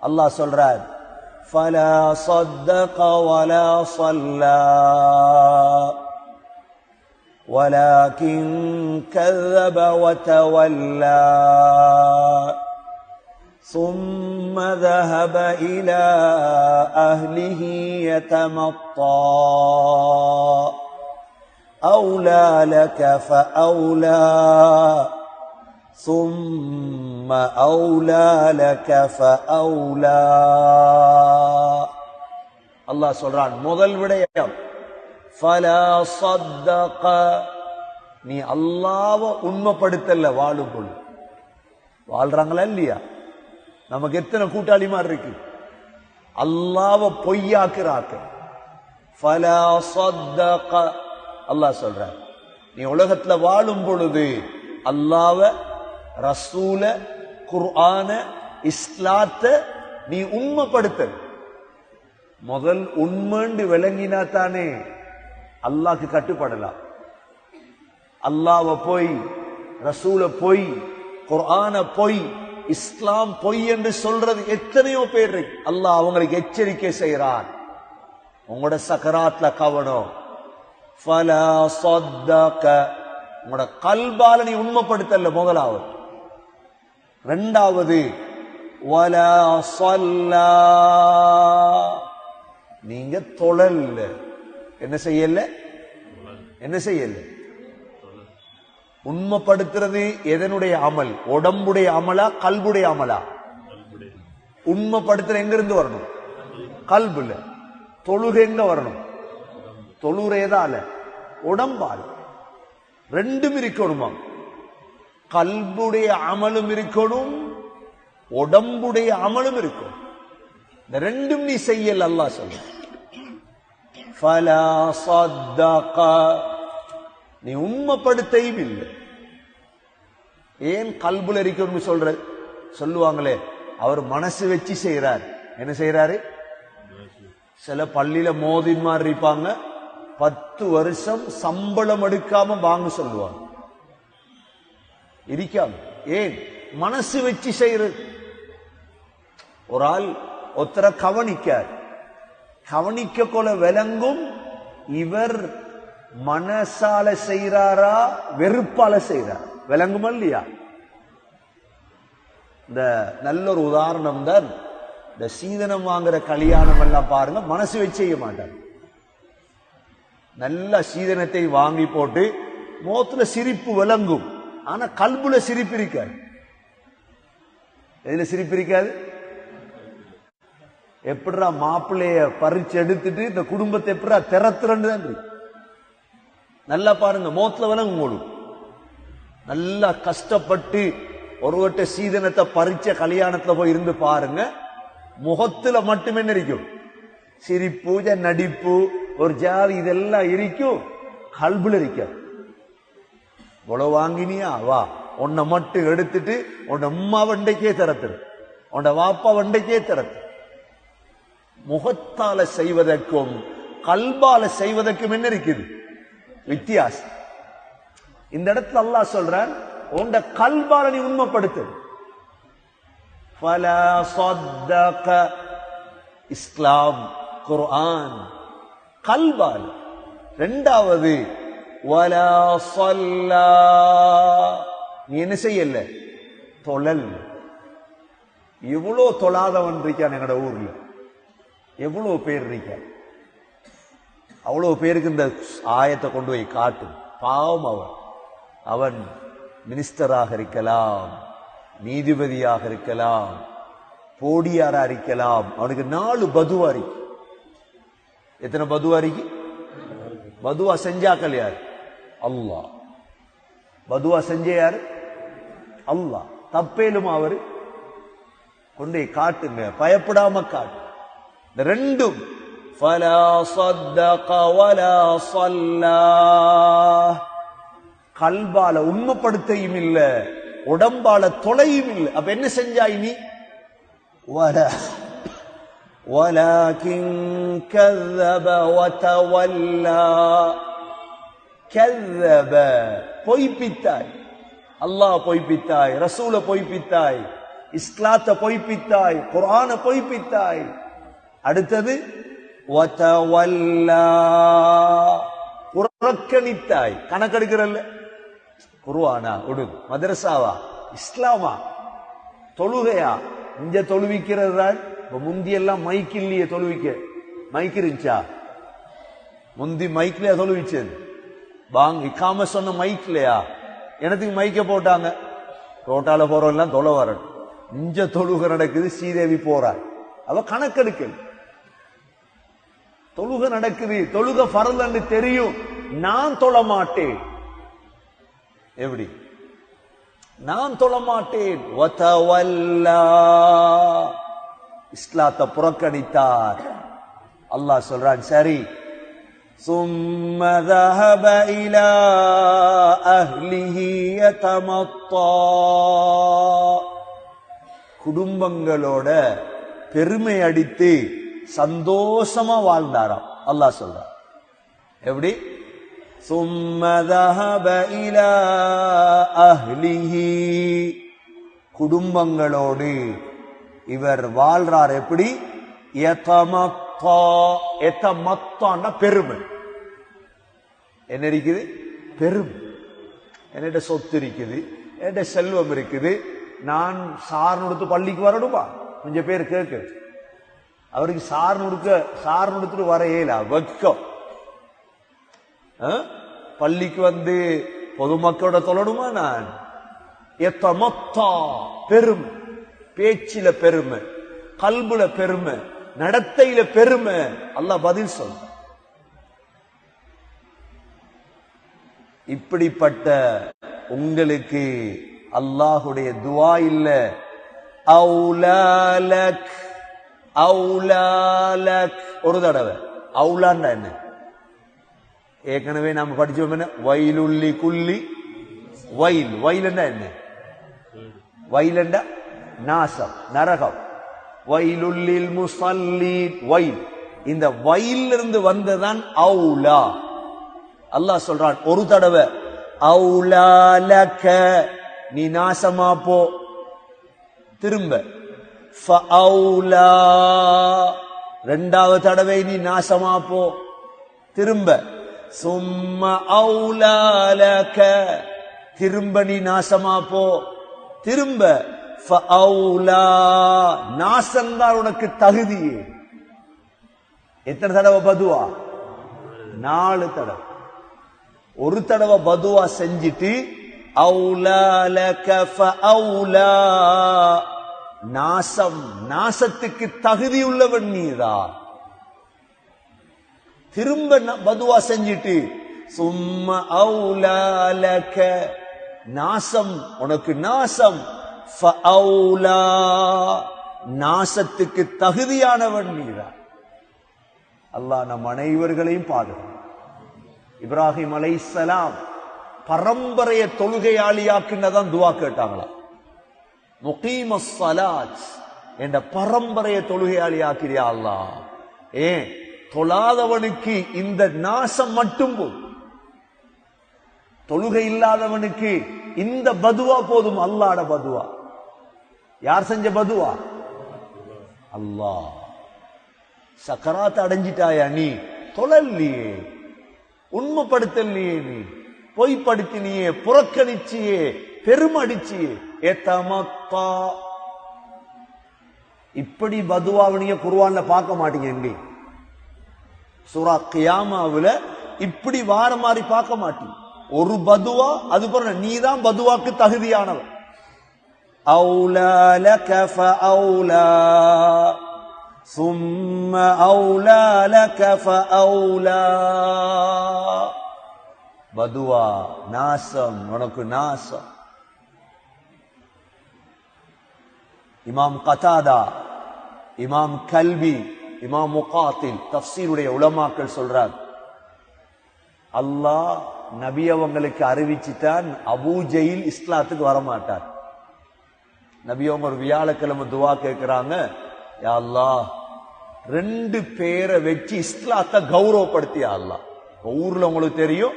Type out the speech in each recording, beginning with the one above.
அல்லாஹ் சொல்றார், فَلَا صَدَّقَ وَلَا صَلَّى وَلَكِنْ كَذَّبَ وَتَوَلَّى ثُمَّ ذَهَبَ إِلَى أَهْلِهِ يَتَمَطَّى أَوْلَى لَكَ فَأَوْلَى ثُمَّ أَوْلَى لَكَ فَأَوْلَى. அல்லாஹ் சொல்றான், முதல் விடயம் فَلَا صَدَّقَ, நீ அல்லாஹ்வை உண்மைப்படுத்தல வாழும் பொழுது. வாழ்றாங்களா இல்லையா? நமக்கு எத்தனை கூட்டாளிமார் இருக்கு அல்லாஹ்வை பொய்யாக்குறாக்க. فَلَا صَدَّقَ, அல்லாஹ் சொல்றார், நீ உலகத்துல வாழும் பொழுது அல்லாஹ்வை, ரசூல, குர்ஆன, இஸ்லாத்த நீ உண்மைப்படுத்த. முதல் உண்மைண்டு விளங்கினா தானே அல்லாஹ்க்கு கட்டுப்படலாம். அல்லாஹ்வை பொய், ரசூல பொய், குர்ஆன பொய், இஸ்லாம் பொய் என்று சொல்றது எத்தனையோ பேர் இருக்கு. அல்லாஹ் அவங்களுக்கு எச்சரிக்கை செய்யறான், உங்களோட சக்கராத்ல கவனம். ஃபலா ஸத்தக, உங்களோட கல்பால நீ உண்மைப்படுத்தல முதலாவது. இரண்டாவது வலா ஸல்லா, நீங்க தொழல. என்ன செய்யல? என்ன செய்யல? உண்மைப்படுத்துறது எதனுடைய அமல்? உடம்புடைய அமலா, கல்புடைய அமலா? உண்மைப்படுத்துற எங்க இருந்து வரணும்? கல்புல. தொழுகை எங்க வரணும்? தொழுறேதால, உடம்பால். ரெண்டும் இருக்கணுமா? கல்புடைய அமலும் இருக்கணும், உடம்புடைய அமலும் இருக்கணும். இந்த ரெண்டும் நீ செய்யல. அல்லாஹ் சொல்ல ஃபலா ஸத்தக, நீ உண்மைப்படுத்தையும் இல்லை. ஏன் கல்புல இருக்கணும் சொல்ற? சொல்லுவாங்களே, அவர் மனசு வச்சு செய்யறார். என்ன செய்யறாரு? சில பள்ளியில மோதின்மார் இருப்பாங்க, 10 வருஷம் சம்பளம் எடுக்காம வாங்க சொல்லுவாங்க. இருக்காங்க. ஏன்? மனசு வச்சு செய்யறது. ஒரு ஆள் ஒருத்தர கவனிக்கார், கவனிக்க கொள்ள விளங்கும் இவர் மனசால செய்யறாரா வெறுப்பால செய்யறார், விளங்குமா இல்லையா? இந்த நல்ல ஒரு உதாரணம் தான் இந்த சீதனம் வாங்குற கல்யாணம் எல்லாம் பாருங்க, மனசு வச்சு செய்ய மாட்டாங்க. நல்ல சீதனத்தை வாங்கி போட்டு முகத்துல சிரிப்பு விளங்கும், ஆனா கல்புல சிரிப்பு இருக்காது. எதுல சிரிப்பு இருக்காது? எப்படா மாப்பிள்ளைய பறிச்சு எடுத்துட்டு இந்த குடும்பத்தை எப்படா திறத்துறன்னு தான் இருக்கு. நல்லா பாருங்க, முகத்துல விளங்கும் போடும். நல்லா கஷ்டப்பட்டு ஒருவட்ட சீதனத்தை பறிச்ச கல்யாணத்துல போய் இருந்து பாருங்க, முகத்துல மட்டுமே இருக்கும் சிரிப்பு, நடிப்பு, ஒரு ஜாதி, இதெல்லாம் இருக்கும், கல்புல இருக்காது. இவ்வளவு வாங்கினியா, வா, உன்னை மட்டும் எடுத்துட்டு உன் அம்மா வண்டைக்கே திறத்துரு, உன் வாப்பா வண்டைக்கே திறத்து. முகத்தால செய்வதற்கும் கல்பால செய்வதற்கும் என்ன இருக்குது வித்தியாசம்? இந்த இடத்துல அல்லாஹ் சொல்றான், உன் கல்பால நீ உண்மைப்படுத்து. ஃபலா ஸத்தக, இஸ்லாம், குர்ஆன், கல்பால். இரண்டாவது வலா ஸல்லா, நீ என்ன செய்யல? தொழல். எவ்வளவு தொழாதவன் இருக்கான் எங்கட ஊர்ல, எவ்வளவு பேர் இருக்க. அவ்வளவு பேருக்கு இந்த ஆயத்தை கொண்டு போய் காட்டு. பாவம் அவன். அவன் மினிஸ்டராக இருக்கலாம், நீதிபதியாக இருக்கலாம், போடியாரா இருக்கலாம், அவனுக்கு 4 பதுவா இருக்கு. எத்தனை பதுவா இருக்கு? பதுவா செஞ்சாக்கள் யார்? அல்லாஹ். பதுவா செஞ்ச யாரு? அல்லாஹ். தப்பேலும் அவரு கொண்டே காட்டுங்க, பயப்படாம காட்டு. இந்த ரெண்டும் ஃபலா ஸத்தக வலா ஸல்லா, கல்பால உண்மைப்படுத்தையும் இல்ல, உடம்பால தொலையும் இல்ல. அப்ப என்ன செஞ்சாய் நீ? வலகின் கذب وتولى, கذب பொய்ப்பித்தாய், அல்லாஹ் பொய்ப்பித்தாய், ரசூல பொய்ப்பித்தாய், இஸ்லாத்தை பொய்ப்பித்தாய், குர்ஆன பொய்ப்பித்தாய். அடுத்தது வதவல்லா, புறக்கணித்தாய். கணக்கெடுக்கிறல்ல, குர்ஆனா உடு, மதரசாவா, இஸ்லாமா, தொழுகையா, இங்க தொழுவிக்கிறது தான். முந்தியெல்லாம் மைக் இல்லையே தொழுவிக்க. மைக் இருந்துச்சா? முந்தி மைக்லயா தொழுவிச்சது? பாங் இக்காம சொன்ன மைக்லயா? எனத்துக்கு மைக்க போட்டாங்க. ரோட்டால போறவெல்லாம் தொலை வரணும். இஞ்ச தொழுகை நடக்குது, ஸ்ரீதேவி போறார். அவ கணக்கெடுக்கல். தொழுகை நடக்குது, தொழுகை ஃபர்லன்னு தெரியும், நான் தொழ மாட்டேன். எப்படி? நான் தொழ மாட்டேன். வதவல்லா, இஸ்லாத்தை புறக்கணித்தார். அல்லாஹ் சொல்றான், சரி. ثم ذهب إلى أهله يتمطى, குடும்பங்களோட பெருமை அடித்து சந்தோஷமா வாழ்ந்தாராம். அல்லாஹ் சொல்றான். எப்படி? ثم ذهب إلى أهله, குடும்பங்களோடு இவர் வாழ்றார். எப்படி? எத்தமத்தான்னா பெருமை. என்ன இருக்குது? பெருமை. என்னிட சொத்து இருக்குது, என்னிட செல்வம் இருக்குது, நான் சார் நுடுத்து பள்ளிக்கு வரணுமா? கொஞ்சம் பேர் கேட்க, அவருக்கு சார் நுடுத்துட்டு வர இயலா, வெக்கம். பள்ளிக்கு வந்து பொதுமக்களோட தொழணுமா? நான் எத்தமத்தா, பெருமை. பேச்சில பெருமை, கல்புல பெருமை, நடத்தையில பெருமை. அல்லாஹ் பதில் சொல்ற. இப்படிப்பட்ட உங்களுக்கு அல்லாஹுடைய துஆ இல்ல. அவுலாலக், அவுலாலக், ஒரு தடவை. அவுலான்னா என்ன? ஏற்கனவே நாம படிச்சோம். என்ன? வயலுள்ளி குள்ளி வயல். வயலுண்டா என்ன? வயலுண்டா நாசம், நரகம். வயலுள்ளில் முஸல்லீன், வயல். இந்த வயலிலிருந்து வந்ததான் அவுலா. அல்லாஹ் சொல்றான் ஒரு தடவை, அவுலாலக, நீ நாசமா போ. திரும்ப ஃபஅவுலா, இரண்டாவது தடவை நீ நாசமா போ. திரும்ப சும்ம அவுலாலக, திரும்ப நீ நாசமா போ. திரும்ப ஃபஅவுலா, நாசம்தான் உனக்கு தகுதி. எத்தனை தடவை பதுவா? 4 தடவை. ஒரு தடவை பதுவா செஞ்சிட்டு அவுலாலக ஃபஅவுலா, நாசம், நாசத்துக்கு தகுதி உள்ளவன் நீதான். திரும்ப பதுவா செஞ்சிட்டு சும்ம அவுலாலக, நாசம், உனக்கு நாசம். ஃபஅவுலா, நாசத்துக்கு தகுதியானவன் நீதான். அல்லாஹ் நம் அனைவர்களையும் பாதுகாப்பான். இப்ராஹிம் அலைஹிஸ்ஸலாம் பரம்பரைய தொழுகையாளியாக்குன்னதான் துவா கேட்டாங்களா. முகீமஸ் ஸலாத், என்ற பரம்பரைய தொழுகையாளியாக்கிறியா அல்லாஹ். ஏன்? தொழாதவனுக்கு இந்த நாசம் மட்டும் போதும், தொழுகை இல்லாதவனுக்கு இந்த பதுவா போதும். அல்லாஹ்ட பதுவா. யார் செஞ்ச பதுவா? அல்லாஹ். சக்கராத் அடைஞ்சிட்டாயா நீ? தொழல்லையே, உண்மைப்படுத்தலையே, நீ பொய்ப்படுத்தினியே, புறக்கணிச்சியே, பெருமடிச்சியே. ஏத்தமத்தா, இப்படி பதுவாவை நீங்க குர்ஆன்ல பார்க்க மாட்டீங்க. எங்கே? சூரா கியாமாவுல இப்படி வார மாதிரி பார்க்க மாட்டீங்க. ஒரு பதுவா, அது போற நீதான் பதுவாக்கு தகுதியானவன். அவுலா லக ஃபஅவுலா ثم أولى لك فأولى, பதுவா, நாசம், உனக்கு நாசம். இமாம் கதாதா, இமாம் கல்பி, இமாம் முகாத்தில், தஃப்சீருடைய உலமாக்கள் சொல்றார், அல்லாஹ் நபி அவங்களுக்கு அறிவிச்சுட்டான், அபூ ஜஹில் இஸ்லாத்துக்கு வரமாட்டார். நபி அவங்க ஒரு வியாழக்கிழமை துவா கேட்கிறாங்க, யா அல்லாஹ் 2 பேரை வச்சு இஸ்லாத்தை கௌரவப்படுத்தியா அல்லாஹ். ஊர்ல உங்களுக்கு தெரியும்,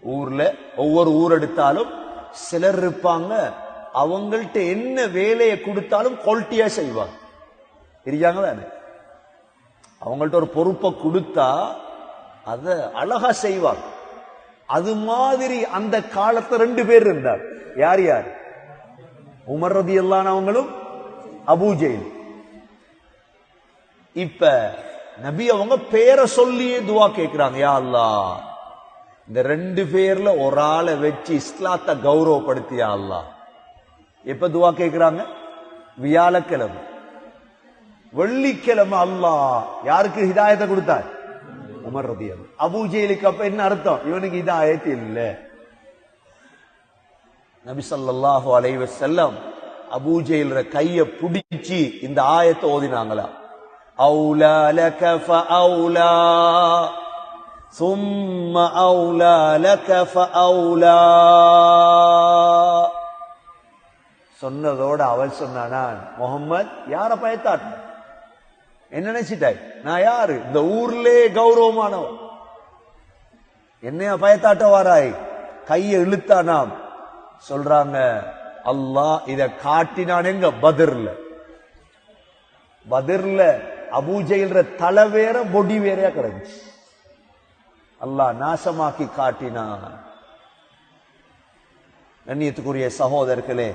ஊர்ல ஒவ்வொரு ஊர் எடுத்தாலும் சிலர் இருப்பாங்க, அவங்கள்ட்ட என்ன வேலையை கொடுத்தாலும் குவாலிட்டியா செய்வாங்க. இருக்காங்க தானே? அவங்கள்ட்ட ஒரு பொறுப்பை கொடுத்தா அத அழகா செய்வாங்க. அது மாதிரி அந்த காலத்துல 2 பேர் இருந்தார். யார் யார்? உமர் ரலியல்லாஹு அன்ஹு அவங்களும் அபூஜெயில். இப்ப நபி அவங்க பேரை சொல்லியே துவா கேட்கிறாங்க, யா அல்லாஹ் இந்த 2 பேர்ல ஒரு ஆளை வச்சு இஸ்லாத்தை கௌரவப்படுத்தியா அல்லாஹ். எப்ப துவா கேட்கிறாங்க? வியாழக்கிழமை. வெள்ளிக்கிழமை அல்லாஹ் யாருக்கு ஹிதாயத்தை கொடுத்தார்? உமர் ரலியல்லாஹு. அபூஜெயிலுக்கு அப்ப என்ன அர்த்தம்? இவனுக்கு ஹிதாயத் இல்ல. நபி ஸல்லல்லாஹு அலைஹி வஸல்லம் அபூஜெயில்ற கைய பிடிச்சி இந்த ஆயத்தை ஓதினாங்களா, அவுலா லக ஃபஅவுலா ثم أولى لك فأولى. சொன்னதோட அவள் சொன்னானா, முகம்மது யார பயத்தாட்ட என்ன நினைச்சிட்டாய்? நான் யாரு? இந்த ஊர்லே கௌரவமானவன், என்னைய பயத்தாட்ட வாராய்? கையை இழுத்தானாம். சொல்றாங்க அல்லாஹ் இத காட்டினான் எங்க? பத்ர்ல அபூஜெயில்ற தலை வேற பொடி வேறையா கிடந்துச்சு. அல்லாஹ் நாசமாக்கி காட்டினான். கண்ணியத்துக்குரிய சகோதரர்களே,